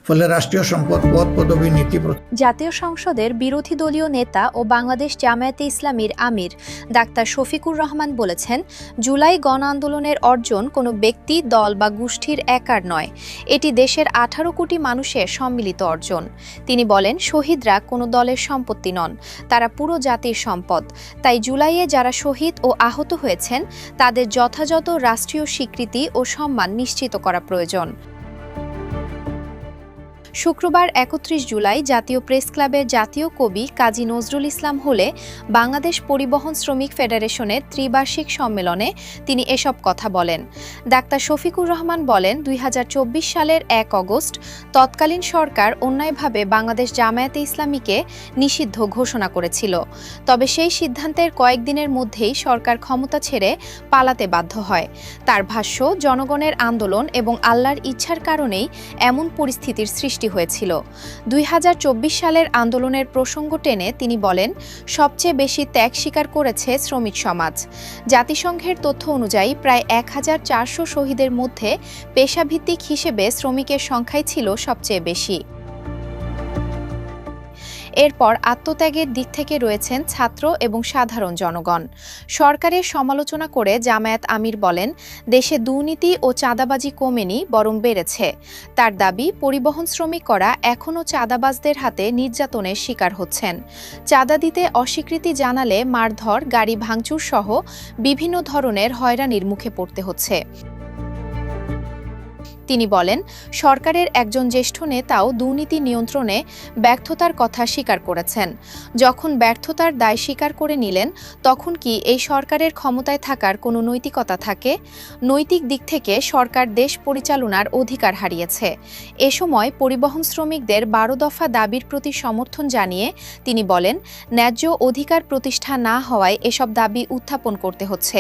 ফলে রাষ্ট্রীয় সম্পদ পদ পদবী নীতি। জাতীয় সংসদের বিরোধী দলীয় নেতা ও বাংলাদেশ জামায়াতে ইসলামীর আমির ডাক্তার শফিকুর রহমান বলেছেন, জুলাই গণ আন্দোলনের অর্জন কোনো ব্যক্তি, দল বা গোষ্ঠীর একার নয়, এটি দেশের 18 কোটি মানুষের সম্মিলিত অর্জন। তিনি বলেন, শহীদরা কোনো দলের সম্পত্তি নন, তারা পুরো জাতির সম্পদ। তাই জুলাইয়ে যারা শহীদ ও আহত হয়েছেন তাদের যথাযথ রাষ্ট্রীয় স্বীকৃতি ও সম্মান নিশ্চিত করা প্রয়োজন। শুক্রবার 31 জুলাই জাতীয় প্রেস ক্লাবের জাতীয় কবি কাজী নজরুল ইসলাম হলে বাংলাদেশ পরিবহন শ্রমিক ফেডারেশনের ত্রিবার্ষিক সম্মেলনে তিনি এসব কথা বলেন। ডাক্তার শফিকুর রহমান বলেন, 2024 সালের 1 অগস্ট তৎকালীন সরকার অন্যায়ভাবে বাংলাদেশ জামায়াতে ইসলামীকে নিষিদ্ধ ঘোষণা করেছিল। তবে সেই সিদ্ধান্তের কয়েকদিনের মধ্যেই সরকার ক্ষমতা ছেড়ে পালাতে বাধ্য হয়। তার ভাষ্য, জনগণের আন্দোলন এবং আল্লাহর ইচ্ছার কারণেই এমন পরিস্থিতির সৃষ্টি হয়েছিল। 2024 সালের আন্দোলনের প্রসঙ্গ টেনে তিনি বলেন, সবচেয়ে বেশি ত্যাগ স্বীকার করেছে শ্রমিক সমাজ। জাতিসংঘের তথ্য অনুযায়ী প্রায় 1400 শহীদের মধ্যে পেশাভিত্তিক হিসেবে শ্রমিকের সংখ্যাই ছিল সবচেয়ে বেশি। এরপর আত্মত্যাগের দিক থেকে রয়েছেন ছাত্র এবং সাধারণ জনগণ। সরকারের সমালোচনা করে জামায়াত আমির বলেন, দেশে দুর্নীতি ও চাঁদাবাজি কমেনি, বরং বেড়েছে। তার দাবি, পরিবহন শ্রমিকরা এখনও চাঁদাবাজদের হাতে নির্যাতনের শিকার হচ্ছেন। চাঁদা দিতে অস্বীকৃতি জানালে মারধর, গাড়ি ভাঙচুর সহ বিভিন্ন ধরনের হয়রানির মুখে পড়তে হচ্ছে। তিনি বলেন, সরকারের একজন জ্যেষ্ঠ নেতাও দুর্নীতি নিয়ন্ত্রণে ব্যর্থতার কথা স্বীকার করেছেন। যখন ব্যর্থতার দায় স্বীকার করে নিলেন, তখন কি এই সরকারের ক্ষমতায় থাকার কোনো নৈতিকতা থাকে? নৈতিক দিক থেকে সরকার দেশ পরিচালনার অধিকার হারিয়েছে। এ সময় পরিবহন শ্রমিকদের 12 দফা দাবির প্রতি সমর্থন জানিয়ে তিনি বলেন, ন্যায্য অধিকার প্রতিষ্ঠা না হওয়ায় এসব দাবি উত্থাপন করতে হচ্ছে।